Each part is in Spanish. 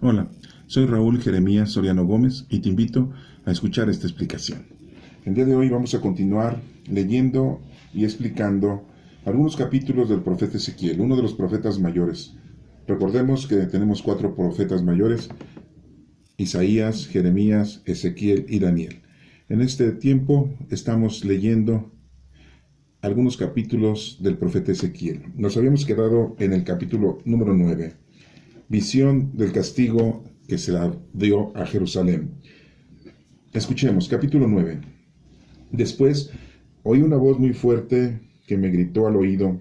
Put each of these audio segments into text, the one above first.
Hola, soy Raúl Jeremías Soriano Gómez y te invito a escuchar esta explicación. El día de hoy vamos a continuar leyendo y explicando algunos capítulos del profeta Ezequiel, uno de los profetas mayores. Recordemos que tenemos 4 profetas mayores: Isaías, Jeremías, Ezequiel y Daniel. En este tiempo estamos leyendo algunos capítulos del profeta Ezequiel. Nos habíamos quedado en el capítulo número 9. Visión del castigo que se la dio a Jerusalén. Escuchemos, capítulo 9. Después oí una voz muy fuerte que me gritó al oído: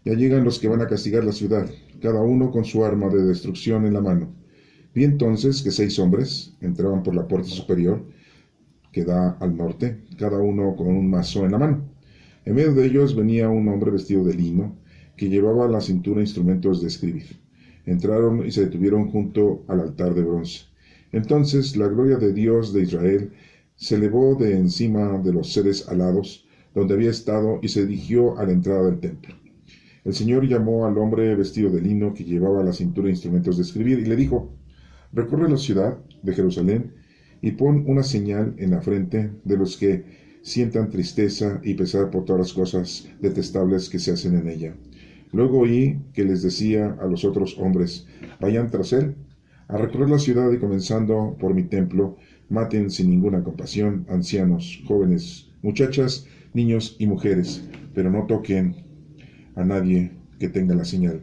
ya llegan los que van a castigar la ciudad, cada uno con su arma de destrucción en la mano. Vi entonces que 6 hombres entraban por la puerta superior que da al norte, cada uno con un mazo en la mano. En medio de ellos venía un hombre vestido de lino, que llevaba a la cintura instrumentos de escribir. Entraron y se detuvieron junto al altar de bronce. Entonces la gloria de Dios de Israel se elevó de encima de los seres alados, donde había estado, y se dirigió a la entrada del templo. El Señor llamó al hombre vestido de lino que llevaba a la cintura instrumentos de escribir, y le dijo: recorre la ciudad de Jerusalén y pon una señal en la frente de los que sientan tristeza y pesar por todas las cosas detestables que se hacen en ella. Luego oí que les decía a los otros hombres: vayan tras él, a recorrer la ciudad, y comenzando por mi templo, maten sin ninguna compasión ancianos, jóvenes, muchachas, niños y mujeres, pero no toquen a nadie que tenga la señal.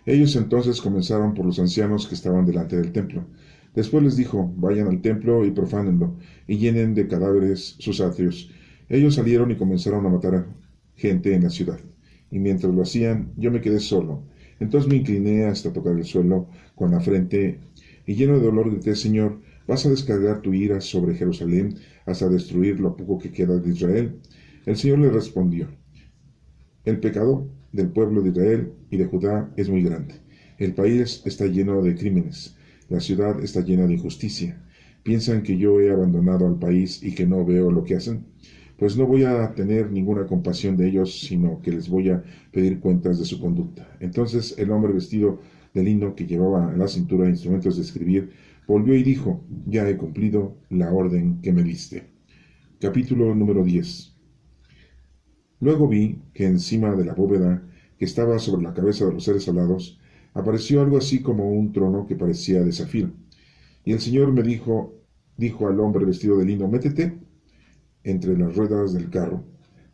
Ellos entonces comenzaron por los ancianos que estaban delante del templo. Después les dijo: vayan al templo y profánenlo, y llenen de cadáveres sus atrios. Ellos salieron y comenzaron a matar gente en la ciudad. Y mientras lo hacían, yo me quedé solo. Entonces me incliné hasta tocar el suelo con la frente, y lleno de dolor grité: Señor, ¿vas a descargar tu ira sobre Jerusalén hasta destruir lo poco que queda de Israel? El Señor le respondió: el pecado del pueblo de Israel y de Judá es muy grande. El país está lleno de crímenes. La ciudad está llena de injusticia. ¿Piensan que yo he abandonado al país y que no veo lo que hacen? Pues no voy a tener ninguna compasión de ellos, sino que les voy a pedir cuentas de su conducta. Entonces el hombre vestido de lino que llevaba en la cintura instrumentos de escribir volvió y dijo: ya he cumplido la orden que me diste. Capítulo número 10. Luego vi que encima de la bóveda que estaba sobre la cabeza de los seres alados apareció algo así como un trono que parecía de zafiro. Y el Señor me dijo al hombre vestido de lino: métete entre las ruedas del carro,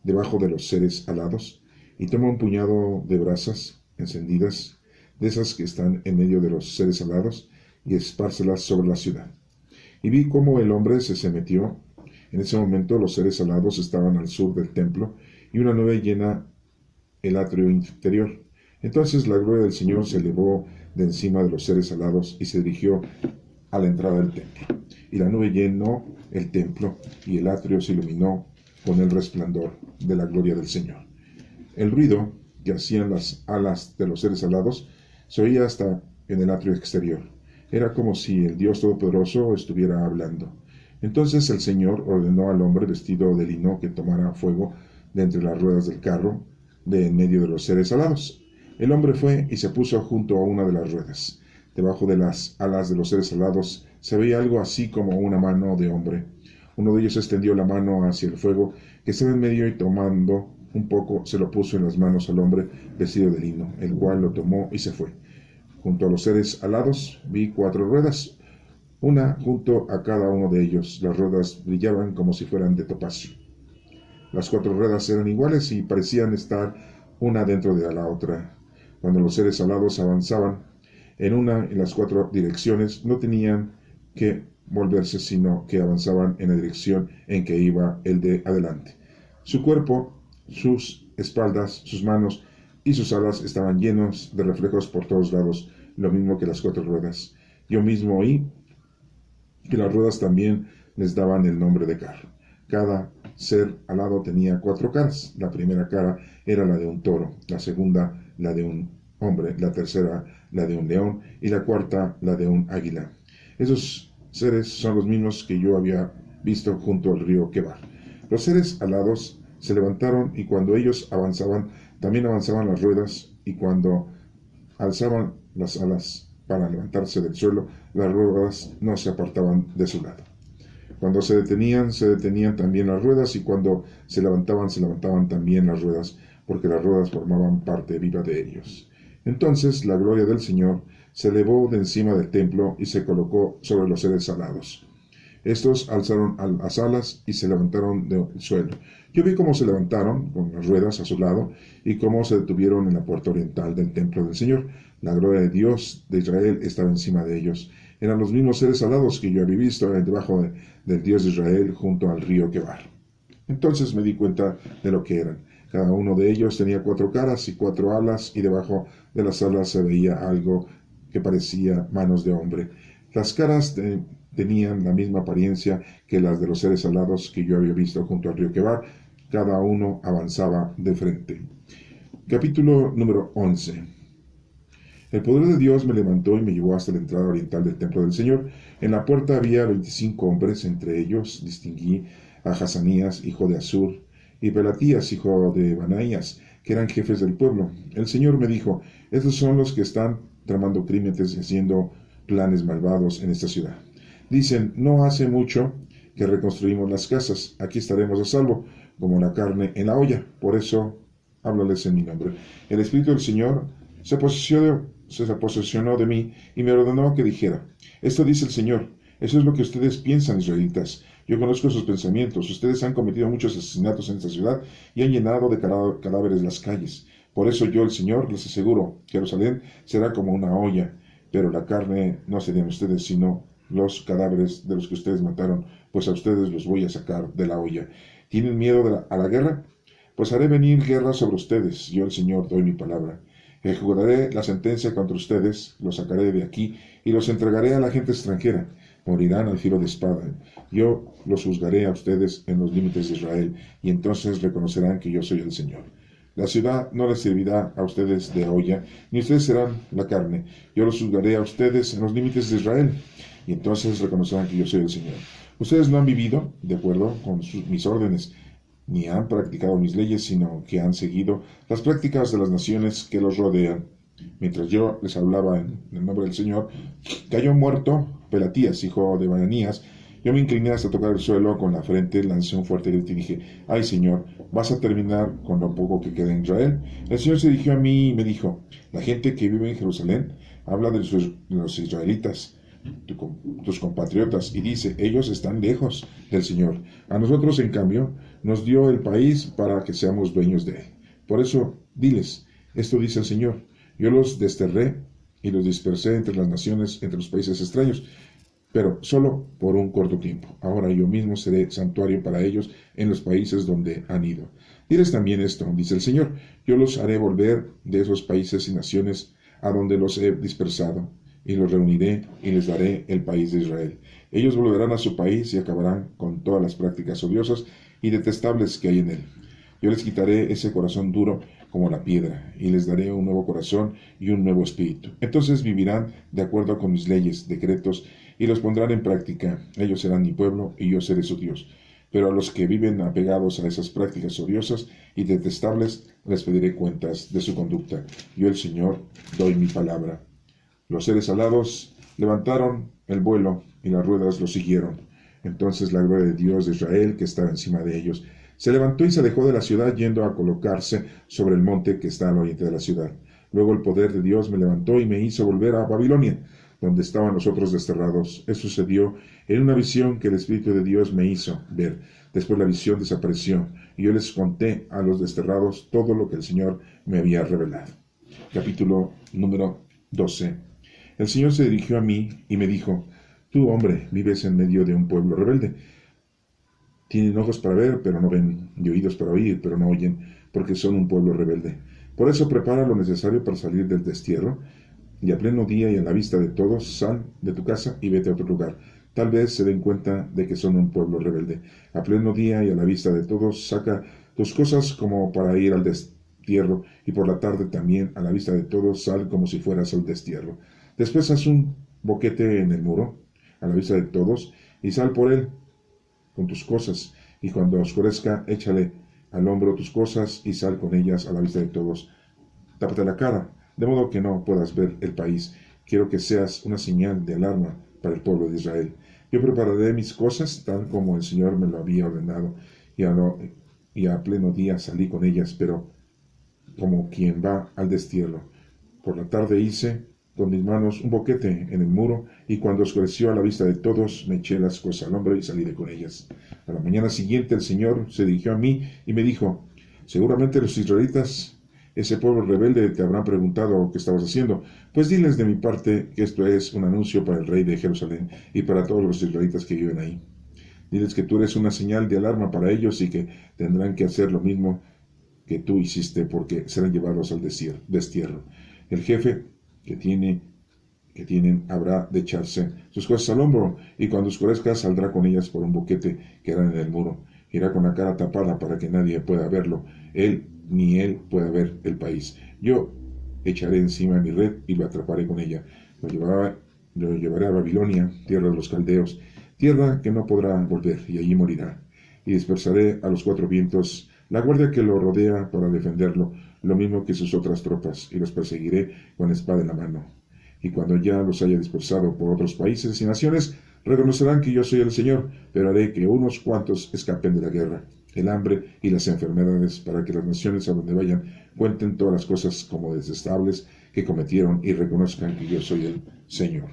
debajo de los seres alados, y toma un puñado de brasas encendidas, de esas que están en medio de los seres alados, y espárcelas sobre la ciudad. Y vi cómo el hombre se metió. En ese momento los seres alados estaban al sur del templo, y una nube llena el atrio interior. Entonces la gloria del Señor se elevó de encima de los seres alados y se dirigió a la entrada del templo. Y la nube llenó el templo, y el atrio se iluminó con el resplandor de la gloria del Señor. El ruido que hacían las alas de los seres alados se oía hasta en el atrio exterior. Era como si el Dios Todopoderoso estuviera hablando. Entonces el Señor ordenó al hombre vestido de lino que tomara fuego de entre las ruedas del carro, de en medio de los seres alados. El hombre fue y se puso junto a una de las ruedas. Debajo de las alas de los seres alados se veía algo así como una mano de hombre. Uno de ellos extendió la mano hacia el fuego que estaba en medio, y tomando un poco se lo puso en las manos al hombre vestido de lino, el cual lo tomó y se fue. Junto a los seres alados vi 4 ruedas, una junto a cada uno de ellos. Las ruedas brillaban como si fueran de topacio. Las 4 ruedas eran iguales y parecían estar una dentro de la otra. Cuando los seres alados avanzaban en las 4 direcciones, no tenían que volverse, sino que avanzaban en la dirección en que iba el de adelante. Su cuerpo, sus espaldas, sus manos y sus alas estaban llenos de reflejos por todos lados, lo mismo que las 4 ruedas. Yo mismo oí que las ruedas también les daban el nombre de carro. Cada ser alado tenía 4 caras. La primera cara era la de un toro, la segunda la de un hombre, la tercera la de un león, y la cuarta la de un águila. Esos seres son los mismos que yo había visto junto al río Quebar. Los seres alados se levantaron, y cuando ellos avanzaban, también avanzaban las ruedas, y cuando alzaban las alas para levantarse del suelo, las ruedas no se apartaban de su lado. Cuando se detenían también las ruedas, y cuando se levantaban también las ruedas, porque las ruedas formaban parte viva de ellos. Entonces la gloria del Señor se elevó de encima del templo y se colocó sobre los seres alados. Estos alzaron las alas y se levantaron del suelo. Yo vi cómo se levantaron con las ruedas a su lado y cómo se detuvieron en la puerta oriental del templo del Señor. La gloria de Dios de Israel estaba encima de ellos. Eran los mismos seres alados que yo había visto debajo del Dios de Israel junto al río Quebar. Entonces me di cuenta de lo que eran. Cada uno de ellos tenía 4 caras y 4 alas, y debajo de las alas se veía algo que parecía manos de hombre. Las caras tenían la misma apariencia que las de los seres alados que yo había visto junto al río Quebar. Cada uno avanzaba de frente. Capítulo número 11. El poder de Dios me levantó y me llevó hasta la entrada oriental del templo del Señor. En la puerta había 25 hombres, entre ellos distinguí a Hazanías, hijo de Azur, y Pelatías, hijo de Banaías, que eran jefes del pueblo. El Señor me dijo: estos son los que están tramando crímenes y haciendo planes malvados en esta ciudad. Dicen: no hace mucho que reconstruimos las casas, aquí estaremos a salvo, como la carne en la olla. Por eso háblales en mi nombre. El Espíritu del Señor se posesionó de mí y me ordenó que dijera: esto dice el Señor, eso es lo que ustedes piensan, israelitas. Yo conozco sus pensamientos. Ustedes han cometido muchos asesinatos en esta ciudad y han llenado de cadáveres las calles. Por eso yo, el Señor, les aseguro: Jerusalén será como una olla, pero la carne no serían ustedes, sino los cadáveres de los que ustedes mataron, pues a ustedes los voy a sacar de la olla. ¿Tienen miedo a la guerra? Pues haré venir guerra sobre ustedes. Yo, el Señor, doy mi palabra. Ejecutaré la sentencia contra ustedes, los sacaré de aquí y los entregaré a la gente extranjera. Morirán al filo de espada. Yo los juzgaré a ustedes en los límites de Israel, y entonces reconocerán que yo soy el Señor. La ciudad no les servirá a ustedes de olla, ni ustedes serán la carne. Yo los juzgaré a ustedes en los límites de Israel, y entonces reconocerán que yo soy el Señor. Ustedes no han vivido de acuerdo con mis órdenes, ni han practicado mis leyes, sino que han seguido las prácticas de las naciones que los rodean. Mientras yo les hablaba en el nombre del Señor, cayó muerto Pelatías, hijo de Bananías. Yo me incliné hasta tocar el suelo con la frente, lancé un fuerte grito y dije: ay, Señor, ¿vas a terminar con lo poco que queda en Israel? El Señor se dirigió a mí y me dijo: la gente que vive en Jerusalén habla de los israelitas, tus compatriotas, y dice: ellos están lejos del Señor. A nosotros, en cambio, nos dio el país para que seamos dueños de él. Por eso, diles: esto dice el Señor: yo los desterré y los dispersé entre las naciones, entre los países extraños, pero solo por un corto tiempo. Ahora yo mismo seré santuario para ellos en los países donde han ido. Diles también esto, dice el Señor: yo los haré volver de esos países y naciones a donde los he dispersado, y los reuniré y les daré el país de Israel. Ellos volverán a su país y acabarán con todas las prácticas odiosas y detestables que hay en él. Yo les quitaré ese corazón duro como la piedra, y les daré un nuevo corazón y un nuevo espíritu. Entonces vivirán de acuerdo con mis leyes, decretos, y los pondrán en práctica. Ellos serán mi pueblo, y yo seré su Dios. Pero a los que viven apegados a esas prácticas odiosas y detestables, les pediré cuentas de su conducta. Yo, el Señor, doy mi palabra. Los seres alados levantaron el vuelo, y las ruedas los siguieron. Entonces la gloria de Dios de Israel, que estaba encima de ellos, se levantó y se alejó de la ciudad, yendo a colocarse sobre el monte que está al oriente de la ciudad. Luego el poder de Dios me levantó y me hizo volver a Babilonia, donde estaban los otros desterrados. Eso sucedió en una visión que el Espíritu de Dios me hizo ver. Después la visión desapareció, y yo les conté a los desterrados todo lo que el Señor me había revelado. Capítulo número 12. El Señor se dirigió a mí y me dijo: tú, hombre, vives en medio de un pueblo rebelde. Tienen ojos para ver, pero no ven, y oídos para oír, pero no oyen, porque son un pueblo rebelde. Por eso prepara lo necesario para salir del destierro, y a pleno día y en la vista de todos, sal de tu casa y vete a otro lugar. Tal vez se den cuenta de que son un pueblo rebelde. A pleno día y a la vista de todos, saca tus cosas como para ir al destierro, y por la tarde también a la vista de todos, sal como si fueras al destierro. Después haz un boquete en el muro, a la vista de todos, y sal por él con tus cosas, y cuando oscurezca, échale al hombro tus cosas y sal con ellas a la vista de todos. Tápate la cara, de modo que no puedas ver el país, quiero que seas una señal de alarma para el pueblo de Israel. Yo prepararé mis cosas tal como el Señor me lo había ordenado, y a pleno día salí con ellas, pero como quien va al destierro. Por la tarde hice con mis manos un boquete en el muro, y cuando oscureció a la vista de todos, me eché las cosas al hombro y salí de con ellas. A la mañana siguiente el Señor se dirigió a mí y me dijo: seguramente los israelitas, ese pueblo rebelde, te habrán preguntado qué estabas haciendo. Pues diles de mi parte que esto es un anuncio para el rey de Jerusalén y para todos los israelitas que viven ahí. Diles que tú eres una señal de alarma para ellos y que tendrán que hacer lo mismo que tú hiciste, porque serán llevados al destierro. El jefe que tienen habrá de echarse sus cosas al hombro, y cuando oscurezca saldrá con ellas por un boquete que hará en el muro. Irá con la cara tapada para que nadie pueda verlo, él ni él pueda ver el país. Yo echaré encima mi red y lo atraparé con ella. Lo llevaré a Babilonia, tierra de los caldeos, tierra que no podrá volver, y allí morirá. Y dispersaré a los cuatro vientos la guardia que lo rodea para defenderlo, lo mismo que sus otras tropas, y los perseguiré con espada en la mano. Y cuando ya los haya dispersado por otros países y naciones, reconocerán que yo soy el Señor, pero haré que unos cuantos escapen de la guerra, el hambre y las enfermedades, para que las naciones a donde vayan cuenten todas las cosas como detestables que cometieron y reconozcan que yo soy el Señor.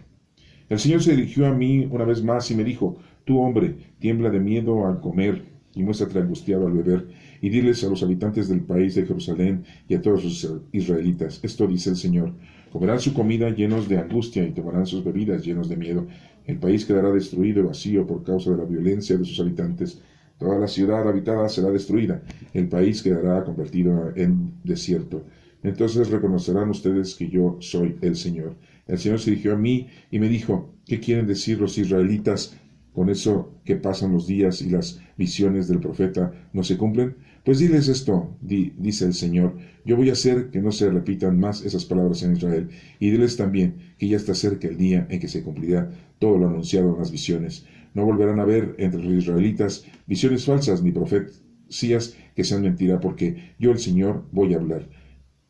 El Señor se dirigió a mí una vez más y me dijo: tú, hombre, tiembla de miedo al comer y muéstrate angustiado al beber, y diles a los habitantes del país de Jerusalén y a todos los israelitas: esto dice el Señor: comerán su comida llenos de angustia y tomarán sus bebidas llenos de miedo. El país quedará destruido y vacío por causa de la violencia de sus habitantes. Toda la ciudad habitada será destruida. El país quedará convertido en desierto. Entonces reconocerán ustedes que yo soy el Señor. El Señor se dirigió a mí y me dijo: ¿qué quieren decir los israelitas con eso que pasan los días y las visiones del profeta no se cumplen? Pues diles esto, dice el Señor: yo voy a hacer que no se repitan más esas palabras en Israel, y diles también que ya está cerca el día en que se cumplirá todo lo anunciado en las visiones. No volverán a ver entre los israelitas visiones falsas ni profecías que sean mentira, porque yo, el Señor, voy a hablar,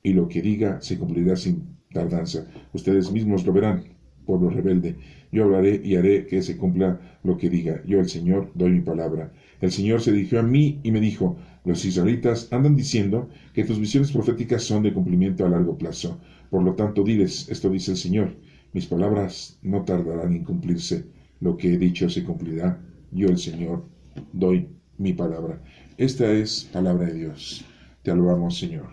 y lo que diga se cumplirá sin tardanza. Ustedes mismos lo verán, pueblo rebelde. Yo hablaré y haré que se cumpla lo que diga. Yo, el Señor, doy mi palabra. El Señor se dirigió a mí y me dijo: los israelitas andan diciendo que tus visiones proféticas son de cumplimiento a largo plazo. Por lo tanto, diles: esto dice el Señor: mis palabras no tardarán en cumplirse. Lo que he dicho se cumplirá. Yo, el Señor, doy mi palabra. Esta es palabra de Dios. Te alabamos, Señor.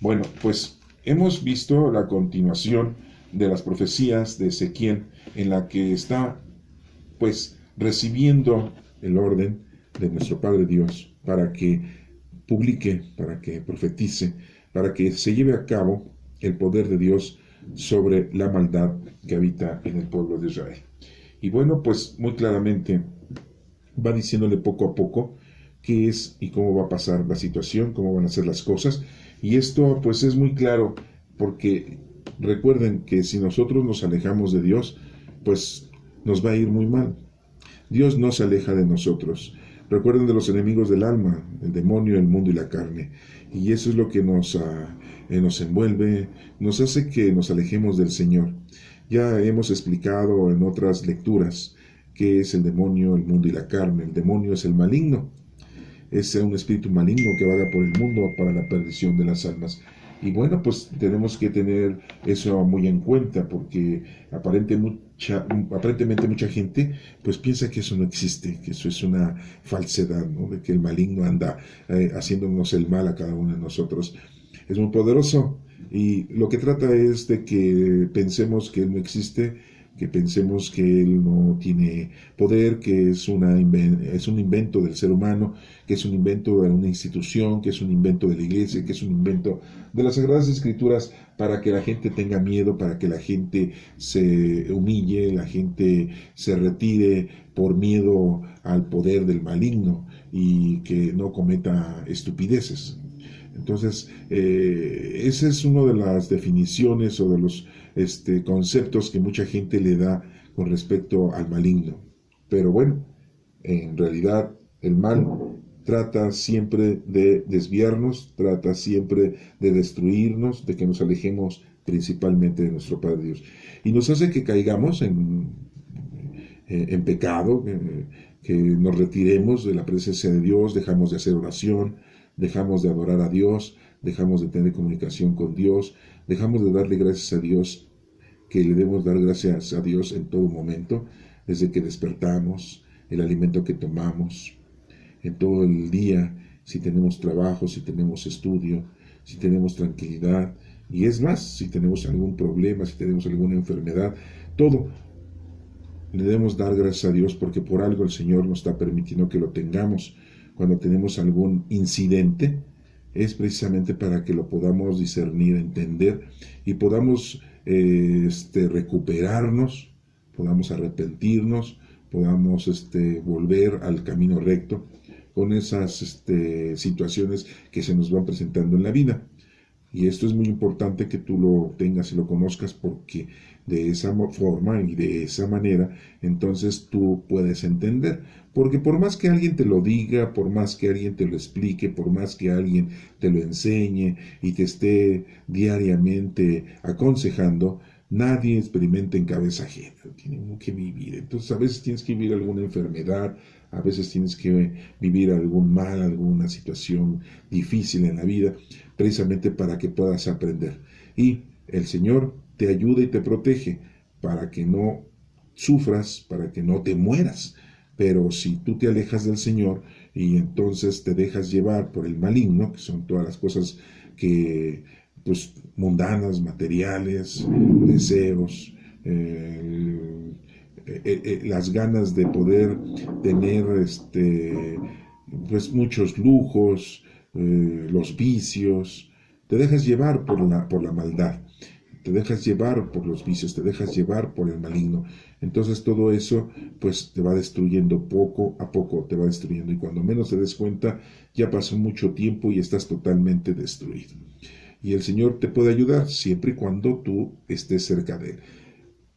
Bueno, pues hemos visto la continuación de las profecías de Ezequiel, en la que está pues recibiendo el orden de nuestro Padre Dios para que publique, para que profetice, para que se lleve a cabo el poder de Dios sobre la maldad que habita en el pueblo de Israel. Y bueno, pues muy claramente va diciéndole poco a poco qué es y cómo va a pasar la situación, cómo van a ser las cosas. Y esto pues es muy claro, porque recuerden que si nosotros nos alejamos de Dios, pues nos va a ir muy mal. Dios no se aleja de nosotros. Recuerden de los enemigos del alma: el demonio, el mundo y la carne. Y eso es lo que nos envuelve, nos hace que nos alejemos del Señor. Ya hemos explicado en otras lecturas qué es el demonio, el mundo y la carne. El demonio es el maligno. Es un espíritu maligno que vaga por el mundo para la perdición de las almas. Y bueno, pues tenemos que tener eso muy en cuenta, porque aparentemente mucha gente pues piensa que eso no existe, que eso es una falsedad, ¿no? De que el maligno anda haciéndonos el mal a cada uno de nosotros. Es muy poderoso, y lo que trata es de que pensemos que él no existe, que pensemos que él no tiene poder, que es un invento del ser humano, que es un invento de una institución, que es un invento de la iglesia, que es un invento de las Sagradas Escrituras, para que la gente tenga miedo, para que la gente se humille, la gente se retire por miedo al poder del maligno y que no cometa estupideces. Entonces, esa es una de las definiciones o de los conceptos que mucha gente le da con respecto al maligno. Pero bueno, en realidad el mal trata siempre de desviarnos, trata siempre de destruirnos, de que nos alejemos principalmente de nuestro Padre Dios. Y nos hace que caigamos en pecado, que nos retiremos de la presencia de Dios, dejamos de hacer oración, dejamos de adorar a Dios, dejamos de tener comunicación con Dios, dejamos de darle gracias a Dios, que le debemos dar gracias a Dios en todo momento, desde que despertamos, el alimento que tomamos, en todo el día, si tenemos trabajo, si tenemos estudio, si tenemos tranquilidad, y es más, si tenemos algún problema, si tenemos alguna enfermedad, todo. Le debemos dar gracias a Dios porque por algo el Señor nos está permitiendo que lo tengamos. Cuando tenemos algún incidente, es precisamente para que lo podamos discernir, entender y podamos recuperarnos, podamos arrepentirnos, podamos volver al camino recto con esas situaciones que se nos van presentando en la vida. Y esto es muy importante que tú lo tengas y lo conozcas, porque de esa forma y de esa manera, entonces tú puedes entender. Porque por más que alguien te lo diga, por más que alguien te lo explique, por más que alguien te lo enseñe y te esté diariamente aconsejando, nadie experimenta en cabeza ajena, tiene que vivir. Entonces a veces tienes que vivir alguna enfermedad, a veces tienes que vivir algún mal, alguna situación difícil en la vida, precisamente para que puedas aprender. Y el Señor te ayuda y te protege para que no sufras, para que no te mueras. Pero si tú te alejas del Señor y entonces te dejas llevar por el maligno, que son todas las cosas que pues mundanas, materiales, deseos, las ganas de poder tener pues muchos lujos, los vicios, te dejas llevar por la maldad, te dejas llevar por los vicios, te dejas llevar por el maligno. Entonces todo eso pues te va destruyendo poco a poco, te va destruyendo, y cuando menos te des cuenta ya pasó mucho tiempo y estás totalmente destruido. Y el Señor te puede ayudar siempre y cuando tú estés cerca de Él.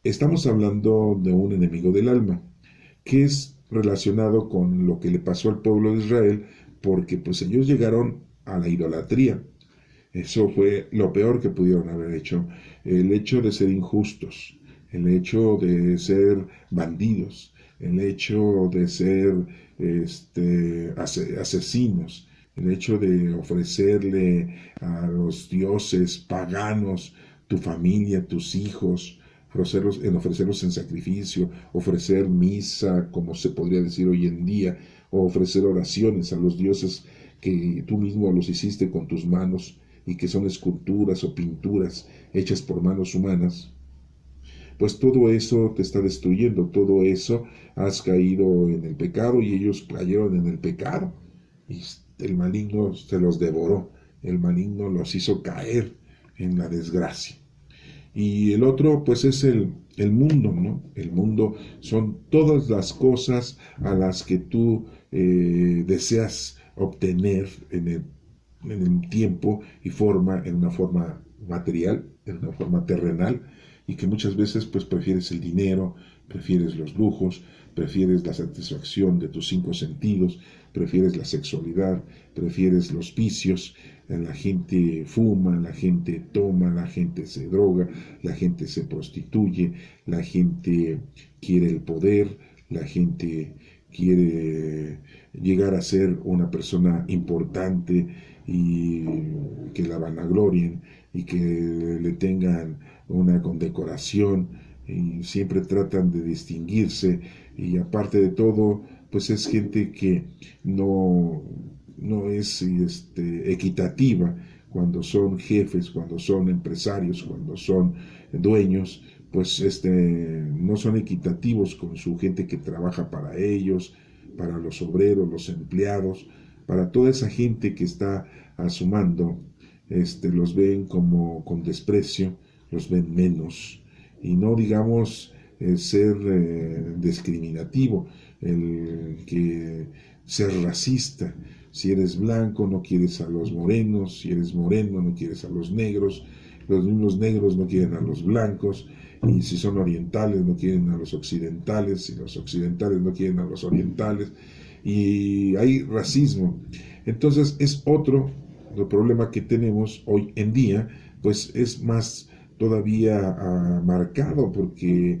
Estamos hablando de un enemigo del alma, que es relacionado con lo que le pasó al pueblo de Israel, porque pues ellos llegaron a la idolatría. Eso fue lo peor que pudieron haber hecho. El hecho de ser injustos, el hecho de ser bandidos, el hecho de ser asesinos, el hecho de ofrecerle a los dioses paganos tu familia, tus hijos, ofrecerlos en sacrificio, ofrecer misa, como se podría decir hoy en día, o ofrecer oraciones a los dioses que tú mismo los hiciste con tus manos y que son esculturas o pinturas hechas por manos humanas. Pues todo eso te está destruyendo, todo eso has caído en el pecado y ellos cayeron en el pecado. Y el maligno se los devoró, el maligno los hizo caer en la desgracia. Y el otro pues es el mundo, ¿no? El mundo son todas las cosas a las que tú deseas obtener en el tiempo y forma, en una forma material, en una forma terrenal, y que muchas veces pues prefieres el dinero, prefieres los lujos, prefieres la satisfacción de tus 5 sentidos, prefieres la sexualidad, prefieres los vicios. La gente fuma, la gente toma, la gente se droga, la gente se prostituye, la gente quiere el poder, la gente quiere llegar a ser una persona importante y que la vanaglorien y que le tengan una condecoración, y siempre tratan de distinguirse, y aparte de todo pues es gente que no es equitativa. Cuando son jefes, cuando son empresarios, cuando son dueños, pues no son equitativos con su gente que trabaja para ellos, para los obreros, los empleados, para toda esa gente que está a su mando. Los ven como con desprecio, los ven menos, y no digamos ser discriminativo, el que ser racista. Si eres blanco no quieres a los morenos, si eres moreno no quieres a los negros, los mismos negros no quieren a los blancos, y si son orientales no quieren a los occidentales, y los occidentales no quieren a los orientales, y hay racismo. Entonces es otro problema que tenemos hoy en día, pues es más todavía marcado, porque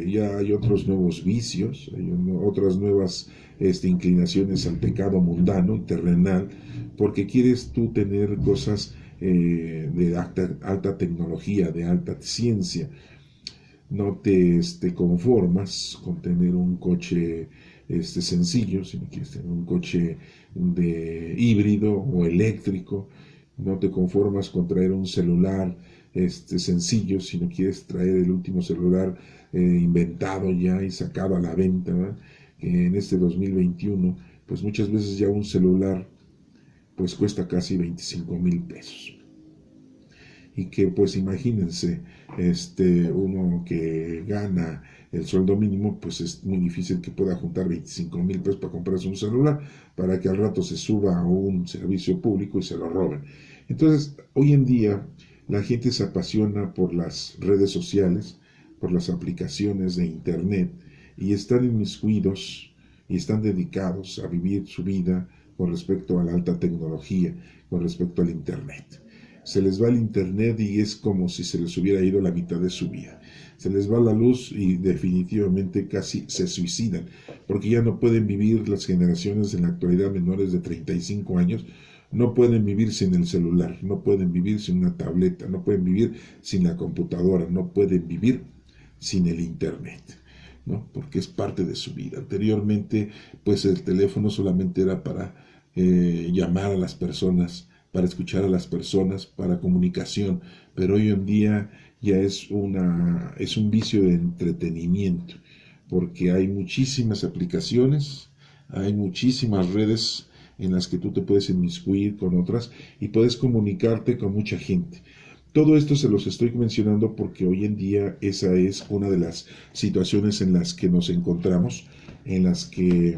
ya hay otros nuevos vicios, hay otras nuevas inclinaciones al pecado mundano y terrenal, porque quieres tú tener cosas de alta tecnología, de alta ciencia. No te conformas con tener un coche sencillo, si no quieres tener un coche de híbrido o eléctrico. No te conformas con traer un celular sencillo, si no quieres traer el último celular inventado ya y sacado a la venta, ¿verdad? Que en este 2021, pues muchas veces ya un celular pues cuesta casi 25,000 pesos. Y que pues imagínense, uno que gana el sueldo mínimo, pues es muy difícil que pueda juntar 25,000 pesos para comprarse un celular, para que al rato se suba a un servicio público y se lo roben. Entonces, hoy en día la gente se apasiona por las redes sociales, por las aplicaciones de internet, y están inmiscuidos y están dedicados a vivir su vida con respecto a la alta tecnología, con respecto al internet. Se les va el internet y es como si se les hubiera ido la mitad de su vida. Se les va la luz y definitivamente casi se suicidan, porque ya no pueden vivir. Las generaciones en la actualidad menores de 35 años, no pueden vivir sin el celular, no pueden vivir sin una tableta, no pueden vivir sin la computadora, no pueden vivir sin el internet, ¿no? Porque es parte de su vida. Anteriormente, pues el teléfono solamente era para llamar a las personas, para escuchar a las personas, para comunicación, pero hoy en día ya es un vicio de entretenimiento, porque hay muchísimas aplicaciones, hay muchísimas redes en las que tú te puedes inmiscuir con otras y puedes comunicarte con mucha gente. Todo esto se los estoy mencionando porque hoy en día esa es una de las situaciones en las que nos encontramos, en las que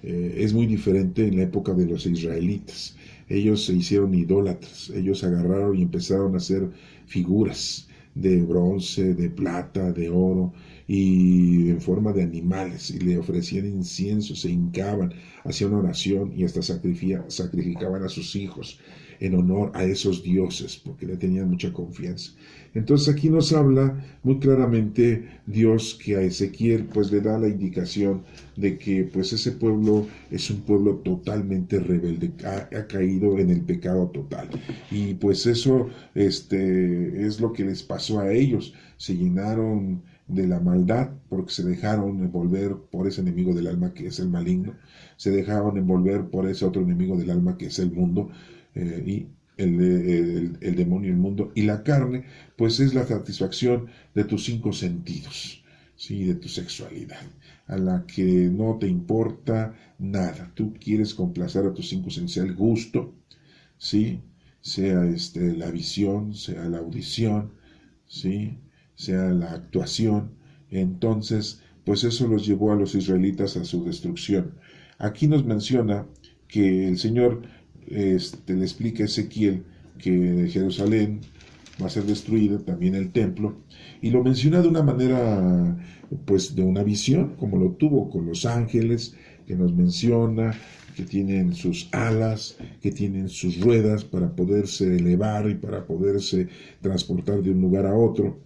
es muy diferente en la época de los israelitas. Ellos se hicieron idólatras, ellos agarraron y empezaron a hacer figuras de bronce, de plata, de oro, y en forma de animales, y le ofrecían incienso, se hincaban, hacían oración y hasta sacrificaban a sus hijos en honor a esos dioses, porque le tenían mucha confianza. Entonces aquí nos habla muy claramente Dios, que a Ezequiel pues le da la indicación de que pues ese pueblo es un pueblo totalmente rebelde, ha caído en el pecado total, y pues eso es lo que les pasó a ellos. Se llenaron de la maldad porque se dejaron envolver por ese enemigo del alma que es el maligno, se dejaron envolver por ese otro enemigo del alma que es el mundo, y el demonio, el mundo, y la carne pues es la satisfacción de tus 5 sentidos, ¿sí? De tu sexualidad, a la que no te importa nada. Tú quieres complacer a tus 5 sentidos, sea el gusto, ¿sí? Sea la visión, sea la audición, ¿sí? Sea la actuación. Entonces pues eso los llevó a los israelitas a su destrucción. Aquí nos menciona que el Señor le explica a Ezequiel que Jerusalén va a ser destruida, también el templo, y lo menciona de una manera, pues de una visión, como lo tuvo con los ángeles, que nos menciona que tienen sus alas, que tienen sus ruedas para poderse elevar y para poderse transportar de un lugar a otro.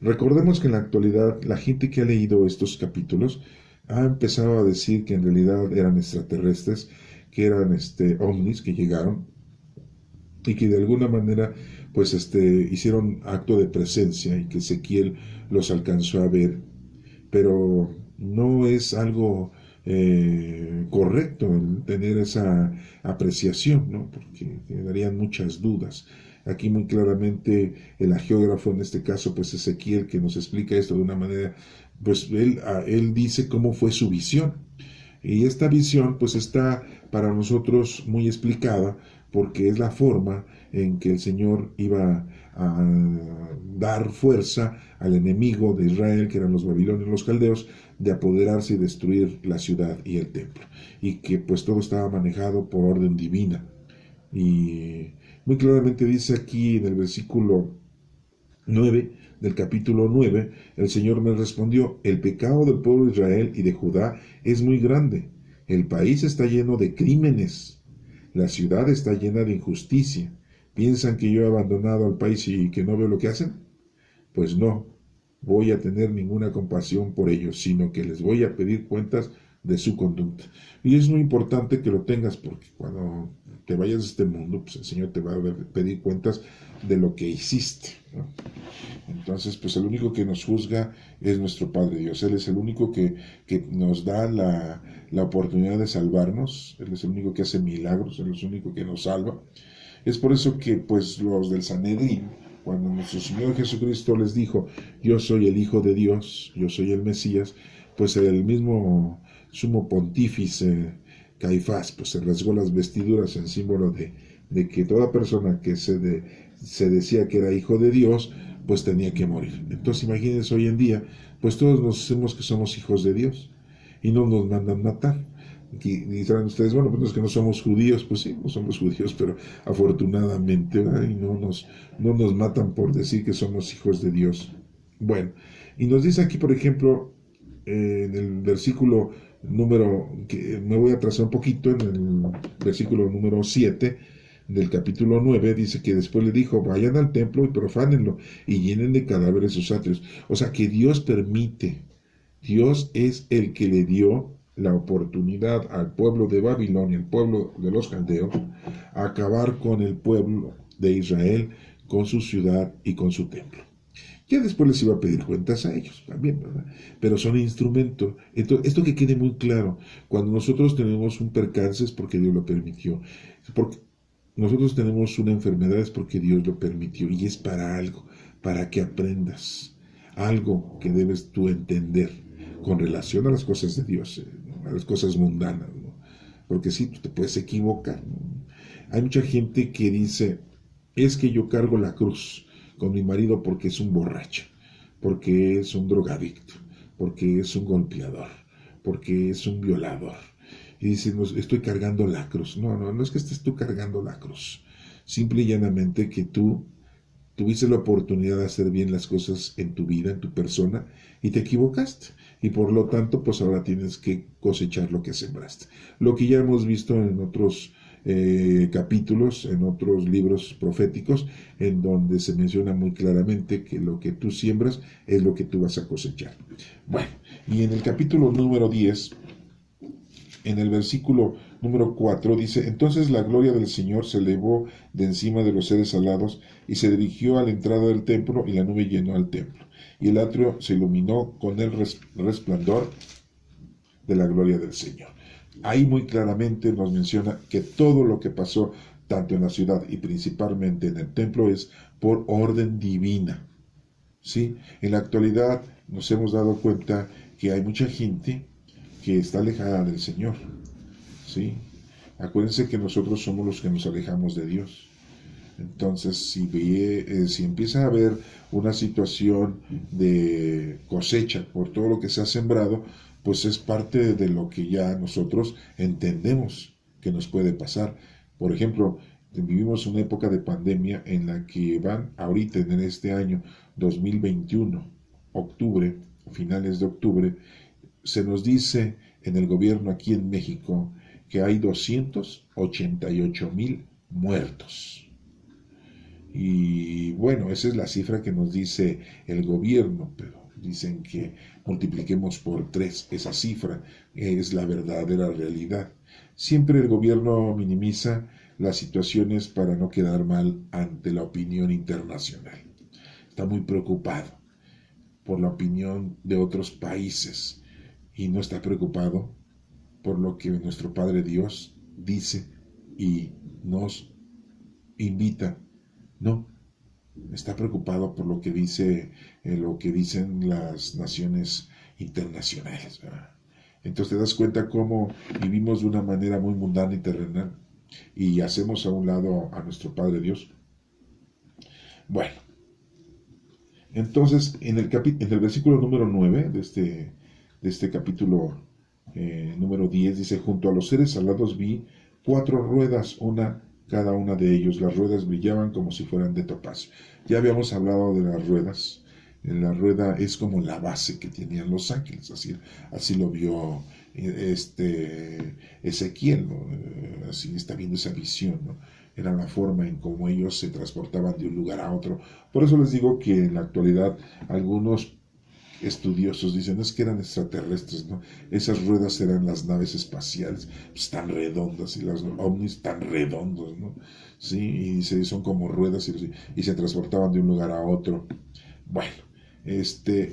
Recordemos que en la actualidad la gente que ha leído estos capítulos ha empezado a decir que en realidad eran extraterrestres, que eran ovnis que llegaron y que de alguna manera pues hicieron acto de presencia y que Ezequiel los alcanzó a ver, pero no es algo correcto el tener esa apreciación, ¿no? Porque darían muchas dudas. Aquí muy claramente el agiógrafo, en este caso pues Ezequiel, que nos explica esto de una manera, pues él dice cómo fue su visión. Y esta visión pues está para nosotros muy explicada, porque es la forma en que el Señor iba a dar fuerza al enemigo de Israel, que eran los babilonios, los caldeos, de apoderarse y destruir la ciudad y el templo, y que pues todo estaba manejado por orden divina. Y muy claramente dice aquí en el versículo 9 del capítulo 9, el Señor me respondió: el pecado del pueblo de Israel y de Judá es muy grande, el país está lleno de crímenes, la ciudad está llena de injusticia, ¿Piensan que yo he abandonado al país y que no veo lo que hacen? Pues no voy a tener ninguna compasión por ellos, sino que les voy a pedir cuentas de su conducta. Y es muy importante que lo tengas, porque cuando te vayas de este mundo, pues el Señor te va a pedir cuentas de lo que hiciste, ¿no? Entonces, pues el único que nos juzga es nuestro Padre Dios. Él es el único que nos da la oportunidad de salvarnos. Él es el único que hace milagros. Él es el único que nos salva. Es por eso que, pues, los del Sanedrín, cuando nuestro Señor Jesucristo les dijo, yo soy el Hijo de Dios, yo soy el Mesías, pues el mismo sumo pontífice Caifás, pues se rasgó las vestiduras en símbolo de que toda persona que se decía que era hijo de Dios, pues tenía que morir. Entonces imagínense hoy en día, pues todos nos decimos que somos hijos de Dios y no nos mandan matar. Y dirán ustedes, bueno, pues es que no somos judíos, pues sí, no somos judíos, pero afortunadamente, y no nos matan por decir que somos hijos de Dios. Bueno, y nos dice aquí, por ejemplo, en el versículo que me voy a atrasar un poquito, en el versículo número 7 del capítulo 9, dice que después le dijo, vayan al templo y profánenlo y llenen de cadáveres sus atrios. O sea que Dios permite, Dios es el que le dio la oportunidad al pueblo de Babilonia, el pueblo de los caldeos, a acabar con el pueblo de Israel, con su ciudad y con su templo. Ya después les iba a pedir cuentas a ellos también, ¿verdad? Pero son instrumentos. Entonces, esto que quede muy claro, cuando nosotros tenemos un percance es porque Dios lo permitió. Porque nosotros tenemos una enfermedad es porque Dios lo permitió y es para algo, para que aprendas algo que debes tú entender con relación a las cosas de Dios, ¿no? A las cosas mundanas, ¿no? Porque sí, tú te puedes equivocar, ¿no? Hay mucha gente que dice, es que yo cargo la cruz con mi marido porque es un borracho, porque es un drogadicto, porque es un golpeador, porque es un violador. Y dice, no, estoy cargando la cruz. No es que estés tú cargando la cruz. Simple y llanamente que tú tuviste la oportunidad de hacer bien las cosas en tu vida, en tu persona, y te equivocaste. Y por lo tanto, pues ahora tienes que cosechar lo que sembraste. Lo que ya hemos visto en otros capítulos, en otros libros proféticos, en donde se menciona muy claramente que lo que tú siembras es lo que tú vas a cosechar. Bueno, y en el capítulo número 10, en el versículo número 4 dice, entonces la gloria del Señor se elevó de encima de los seres alados y se dirigió a la entrada del templo y la nube llenó al templo. Y el atrio se iluminó con el resplandor de la gloria del Señor. Ahí muy claramente nos menciona que todo lo que pasó tanto en la ciudad y principalmente en el templo es por orden divina. ¿Sí? En la actualidad nos hemos dado cuenta que hay mucha gente que está alejada del Señor, ¿sí? Acuérdense que nosotros somos los que nos alejamos de Dios. Entonces, si empieza a haber una situación de cosecha por todo lo que se ha sembrado, pues es parte de lo que ya nosotros entendemos que nos puede pasar. Por ejemplo, vivimos una época de pandemia en la que van ahorita en este año 2021, octubre, finales de octubre, se nos dice en el gobierno aquí en México que hay 288,000 muertos. Y bueno, esa es la cifra que nos dice el gobierno, pero dicen que multipliquemos por 3 esa cifra, es la verdadera realidad. Siempre el gobierno minimiza las situaciones para no quedar mal ante la opinión internacional. Está muy preocupado por la opinión de otros países y no está preocupado por lo que nuestro Padre Dios dice y nos invita. No, está preocupado por lo que dicen las naciones internacionales, ¿verdad? Entonces te das cuenta cómo vivimos de una manera muy mundana y terrenal y hacemos a un lado a nuestro Padre Dios. Bueno, entonces en el versículo número 9 de este capítulo número 10 dice, junto a los seres alados vi 4 ruedas, cada una de ellos. Las ruedas brillaban como si fueran de topacio. Ya habíamos hablado de las ruedas. La rueda es como la base que tenían los ángeles, así lo vio Ezequiel, ¿no? Así está viendo esa visión, ¿no? era la forma en cómo ellos se transportaban de un lugar a otro. Por eso les digo que en la actualidad algunos estudiosos dicen es que eran extraterrestres, ¿no? Esas ruedas eran las naves espaciales, pues tan redondas, y los ovnis tan redondos, ¿no? Sí, y son como ruedas y se transportaban de un lugar a otro. Bueno,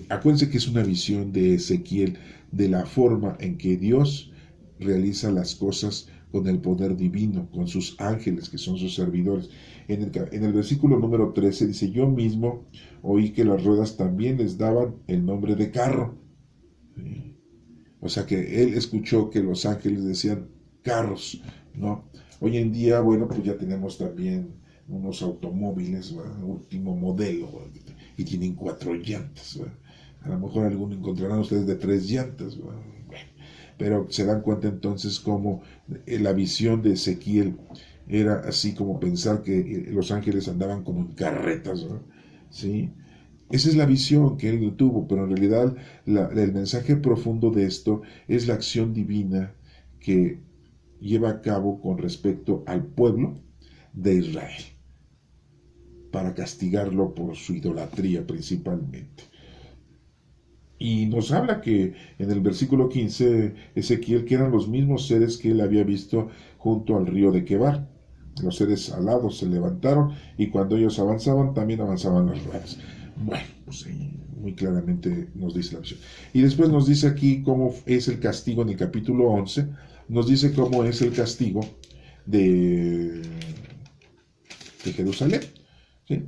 acuérdense que es una visión de Ezequiel de la forma en que Dios realiza las cosas con el poder divino, con sus ángeles, que son sus servidores. En el versículo número 13 dice, yo mismo oí que las ruedas también les daban el nombre de carro. ¿Sí? O sea que él escuchó que los ángeles decían carros, ¿no? Hoy en día, bueno, pues ya tenemos también unos automóviles, ¿verdad? Último modelo, ¿verdad? Y tienen 4 llantas, ¿verdad? A lo mejor alguno encontrarán ustedes de 3 llantas, ¿verdad? Bueno, pero se dan cuenta entonces cómo la visión de Ezequiel era así como pensar que los ángeles andaban como en carretas, ¿verdad? ¿Sí? Esa es la visión que él tuvo, pero en realidad el mensaje profundo de esto es la acción divina que lleva a cabo con respecto al pueblo de Israel, para castigarlo por su idolatría principalmente. Y nos habla que en el versículo 15, Ezequiel, que eran los mismos seres que él había visto junto al río de Quebar. Los seres alados se levantaron y cuando ellos avanzaban, también avanzaban las ruedas. Bueno, pues muy claramente nos dice la visión. Y después nos dice aquí cómo es el castigo en el capítulo 11. Nos dice cómo es el castigo de Jerusalén. ¿Sí?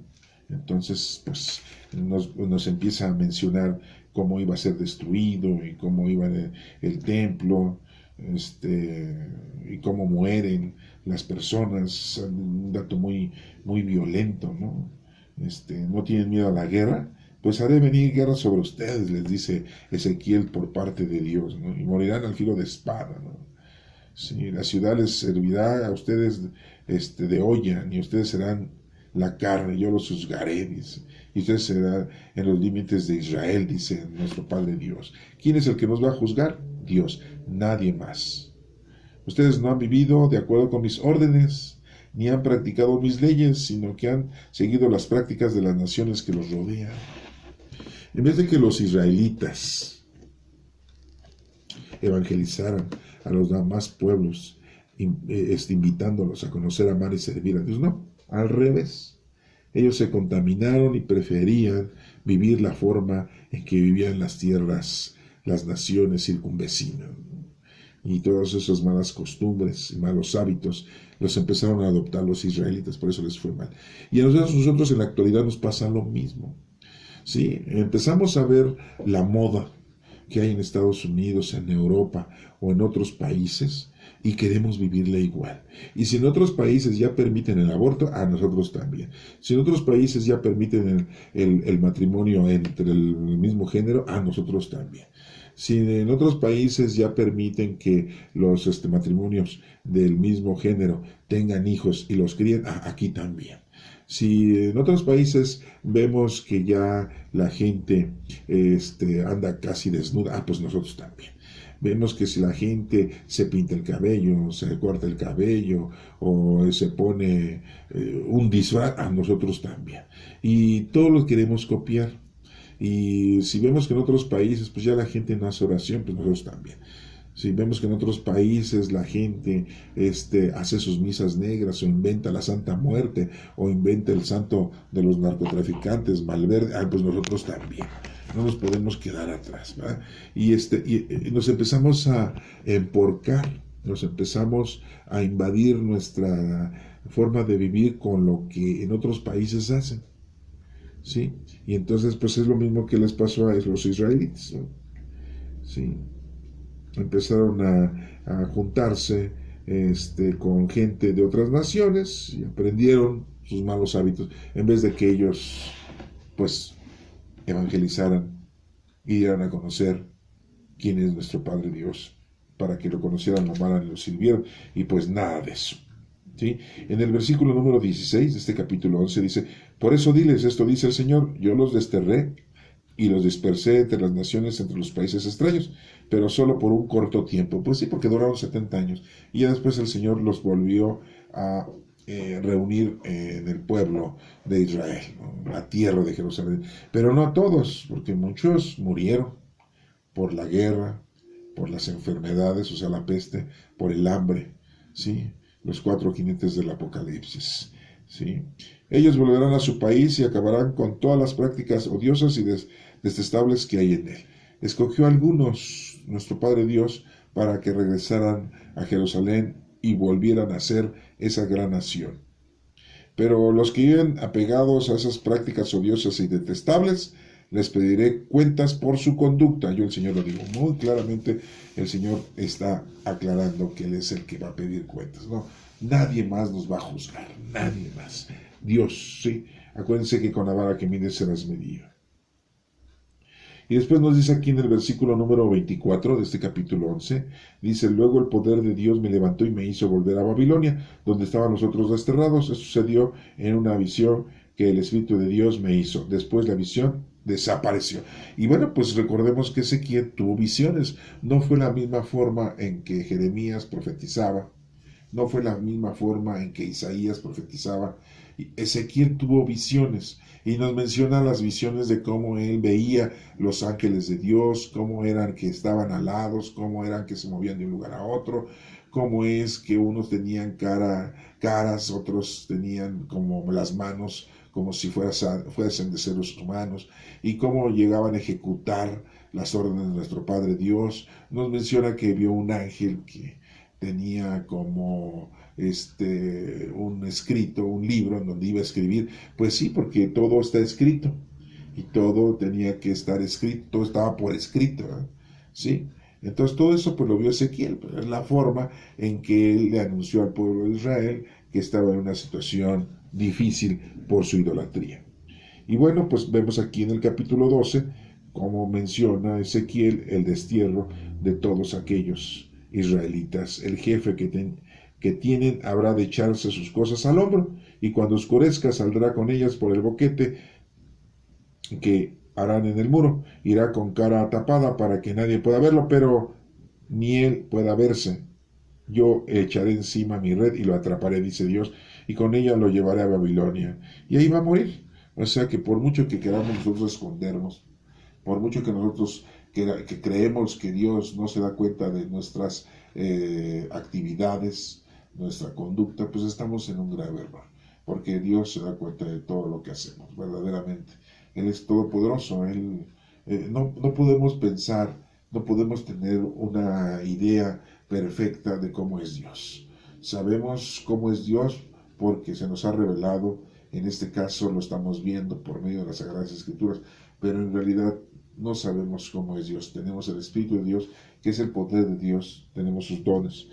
Entonces, pues nos empieza a mencionar cómo iba a ser destruido y cómo iba el templo, y cómo mueren las personas, un dato muy, muy violento, ¿no? No tienen miedo a la guerra, pues haré venir guerra sobre ustedes, les dice Ezequiel por parte de Dios, ¿no? Y morirán al filo de espada, ¿no? Sí, la ciudad les servirá a ustedes de olla, y ustedes serán la carne, yo los juzgaré, dice. Y ustedes serán en los límites de Israel, dice nuestro Padre Dios. ¿Quién es el que nos va a juzgar? Dios, nadie más. Ustedes no han vivido de acuerdo con mis órdenes, ni han practicado mis leyes, sino que han seguido las prácticas de las naciones que los rodean. En vez de que los israelitas evangelizaran a los demás pueblos, invitándolos a conocer, amar y servir a Dios, no, al revés. Ellos se contaminaron y preferían vivir la forma en que vivían las tierras, las naciones circunvecinas. Y todas esas malas costumbres y malos hábitos los empezaron a adoptar los israelitas, por eso les fue mal. Y a nosotros en la actualidad nos pasa lo mismo. ¿Sí? Empezamos a ver la moda que hay en Estados Unidos, en Europa o en otros países, y queremos vivirla igual. Y si en otros países ya permiten el aborto, a nosotros también. Si en otros países ya permiten el matrimonio entre el mismo género, a nosotros también. Si en otros países ya permiten que los matrimonios del mismo género tengan hijos y los críen, aquí también. Si en otros países vemos que ya la gente anda casi desnuda, pues nosotros también. Vemos que si la gente se pinta el cabello, se corta el cabello o se pone un disfraz, a nosotros también. Y todos lo queremos copiar. Y si vemos que en otros países pues ya la gente no hace oración, pues nosotros también. Si vemos que en otros países la gente hace sus misas negras o inventa la Santa Muerte o inventa el santo de los narcotraficantes, Malverde, pues nosotros también. No nos podemos quedar atrás, ¿verdad? Y nos empezamos a emporcar, nos empezamos a invadir nuestra forma de vivir con lo que en otros países hacen. ¿Sí? Y entonces pues es lo mismo que les pasó a los israelitas, ¿no? ¿Sí? Empezaron a juntarse con gente de otras naciones y aprendieron sus malos hábitos en vez de que ellos pues evangelizaran y dieran a conocer quién es nuestro Padre Dios, para que lo conocieran, lo amaran y lo sirvieran, y pues nada de eso. ¿Sí? En el versículo número 16 de este capítulo 11 dice, por eso diles, esto dice el Señor, yo los desterré y los dispersé entre las naciones, entre los países extraños, pero solo por un corto tiempo. Pues sí, porque duraron 70 años. Y ya después el Señor los volvió a reunir en el pueblo de Israel, ¿no? La tierra de Jerusalén. Pero no todos, porque muchos murieron por la guerra, por las enfermedades, o sea, la peste, por el hambre, ¿sí? Los cuatro jinetes del Apocalipsis, ¿sí? Ellos volverán a su país y acabarán con todas las prácticas odiosas y detestables que hay en él. Escogió a algunos, nuestro Padre Dios, para que regresaran a Jerusalén y volvieran a ser esa gran nación. Pero los que viven apegados a esas prácticas odiosas y detestables, les pediré cuentas por su conducta. Yo el Señor lo digo muy claramente, el Señor está aclarando que Él es el que va a pedir cuentas. No, nadie más nos va a juzgar, nadie más. Dios, sí. Acuérdense que con la vara que mide serás medido. Y después nos dice aquí en el versículo número 24 de este capítulo 11, dice, luego el poder de Dios me levantó y me hizo volver a Babilonia, donde estaban los otros desterrados. Eso sucedió en una visión que el Espíritu de Dios me hizo. Después la visión desapareció. Y bueno, pues recordemos que Ezequiel tuvo visiones. No fue la misma forma en que Jeremías profetizaba. No fue la misma forma en que Isaías profetizaba. Ezequiel tuvo visiones y nos menciona las visiones de cómo él veía los ángeles de Dios, cómo eran que estaban alados, cómo eran que se movían de un lugar a otro, cómo es que unos tenían caras, otros tenían como las manos como si fuesen de seres humanos, y cómo llegaban a ejecutar las órdenes de nuestro Padre Dios. Nos menciona que vio un ángel que tenía como un escrito, un libro en donde iba a escribir. Pues sí, porque todo está escrito y todo tenía que estar escrito, todo estaba por escrito, ¿eh? ¿Sí? Entonces todo eso pues lo vio Ezequiel, pero es la forma en que él le anunció al pueblo de Israel que estaba en una situación difícil por su idolatría. Y bueno, pues vemos aquí en el capítulo 12 como menciona Ezequiel el destierro de todos aquellos israelitas. El jefe que tienen habrá de echarse sus cosas al hombro, y cuando oscurezca saldrá con ellas por el boquete que harán en el muro. Irá con cara tapada para que nadie pueda verlo, pero ni él pueda verse. Yo echaré encima mi red y lo atraparé, dice Dios, y con ella lo llevaré a Babilonia. Y ahí va a morir. O sea que por mucho que queramos nosotros escondernos, por mucho que nosotros que creemos que Dios no se da cuenta de nuestras actividades, nuestra conducta, pues estamos en un grave error, porque Dios se da cuenta de todo lo que hacemos, verdaderamente. Él es todopoderoso, no podemos pensar, no podemos tener una idea perfecta de cómo es Dios. Sabemos cómo es Dios porque se nos ha revelado, en este caso lo estamos viendo por medio de las Sagradas Escrituras, pero en realidad no sabemos cómo es Dios. Tenemos el Espíritu de Dios, que es el poder de Dios, tenemos sus dones,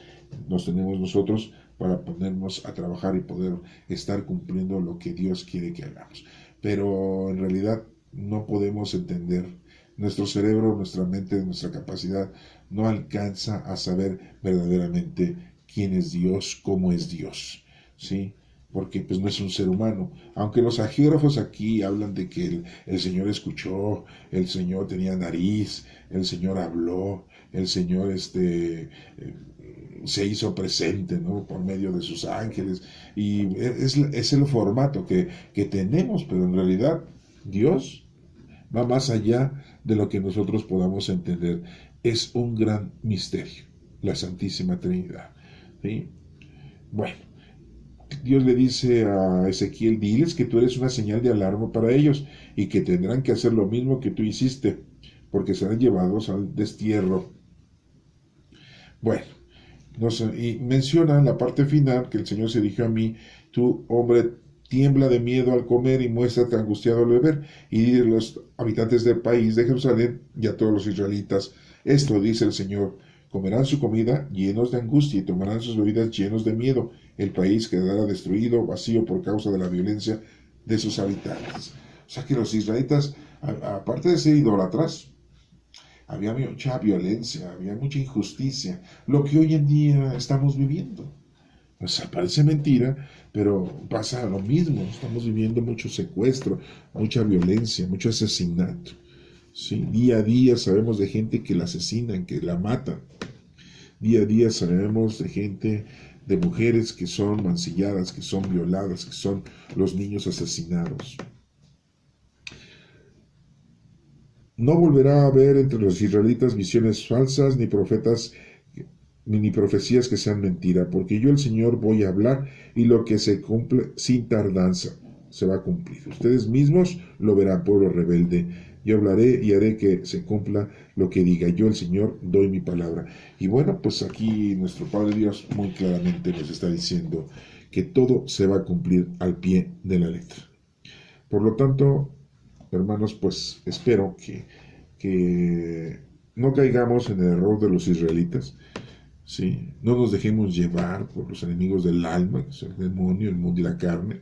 nos tenemos nosotros para ponernos a trabajar y poder estar cumpliendo lo que Dios quiere que hagamos. Pero en realidad no podemos entender. Nuestro cerebro, nuestra mente, nuestra capacidad no alcanza a saber verdaderamente quién es Dios, cómo es Dios, ¿sí? Porque pues no es un ser humano. Aunque los agiógrafos aquí hablan de que el Señor escuchó, el Señor tenía nariz, el Señor habló, el Señor se hizo presente, ¿no? Por medio de sus ángeles, y es el formato que tenemos, pero en realidad Dios va más allá de lo que nosotros podamos entender. Es un gran misterio, la Santísima Trinidad, ¿sí? Bueno, Dios le dice a Ezequiel, diles que tú eres una señal de alarma para ellos y que tendrán que hacer lo mismo que tú hiciste, porque serán llevados al destierro. Bueno, y menciona en la parte final que el Señor se dirigió a mí, tú, hombre, tiembla de miedo al comer y muéstrate angustiado al beber, y di a los habitantes del país de Jerusalén y a todos los israelitas, esto dice el Señor, comerán su comida llenos de angustia y tomarán sus bebidas llenos de miedo. El país quedará destruido, vacío por causa de la violencia de sus habitantes. O sea que los israelitas, aparte de ser idólatras, había mucha violencia, había mucha injusticia, lo que hoy en día estamos viviendo. O sea, parece mentira, pero pasa lo mismo. Estamos viviendo mucho secuestro, mucha violencia, mucho asesinato. ¿Sí? Día a día sabemos de gente que la asesinan, que la matan. Día a día sabemos de gente de mujeres que son mancilladas, que son violadas, que son los niños asesinados. No volverá a haber entre los israelitas visiones falsas, ni profetas, ni profecías que sean mentira, porque yo el Señor voy a hablar y lo que se cumple sin tardanza se va a cumplir. Ustedes mismos lo verán, pueblo rebelde. Yo hablaré y haré que se cumpla lo que diga. Yo el Señor doy mi palabra. Y bueno, pues aquí nuestro Padre Dios muy claramente nos está diciendo que todo se va a cumplir al pie de la letra. Por lo tanto, hermanos, pues espero que no caigamos en el error de los israelitas, ¿sí? No nos dejemos llevar por los enemigos del alma, que son el demonio, el mundo y la carne,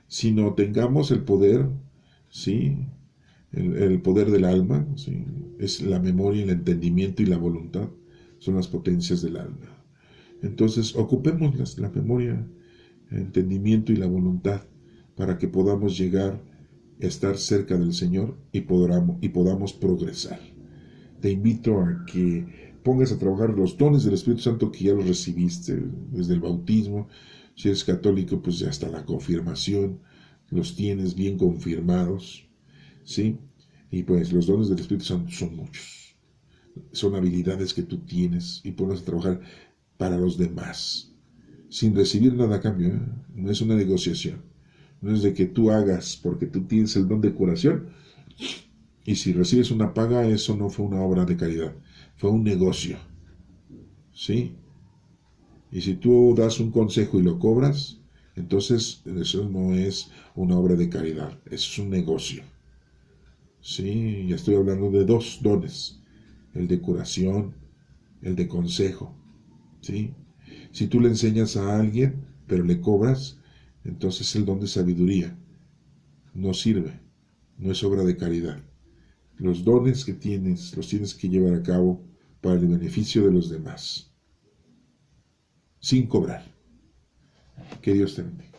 sino tengamos el poder, ¿sí? El poder del alma, ¿sí? Es la memoria, el entendimiento y la voluntad, son las potencias del alma. Entonces, ocupemos la memoria, el entendimiento y la voluntad para que podamos llegar a estar cerca del Señor y podamos progresar. Te invito a que pongas a trabajar los dones del Espíritu Santo que ya los recibiste desde el bautismo. Si eres católico, pues ya hasta la confirmación los tienes bien confirmados, ¿sí? Y pues los dones del Espíritu Santo son muchos. Son habilidades que tú tienes y pones a trabajar para los demás, sin recibir nada a cambio, ¿eh? No es una negociación. No es de que tú hagas porque tú tienes el don de curación y si recibes una paga, eso no fue una obra de caridad, fue un negocio, ¿sí? Y si tú das un consejo y lo cobras, entonces eso no es una obra de caridad, eso es un negocio, ¿sí? Ya estoy hablando de dos dones, el de curación, el de consejo, ¿sí? Si tú le enseñas a alguien, pero le cobras, entonces el don de sabiduría no sirve, no es obra de caridad. Los dones que tienes, los tienes que llevar a cabo para el beneficio de los demás, sin cobrar. Que Dios te bendiga.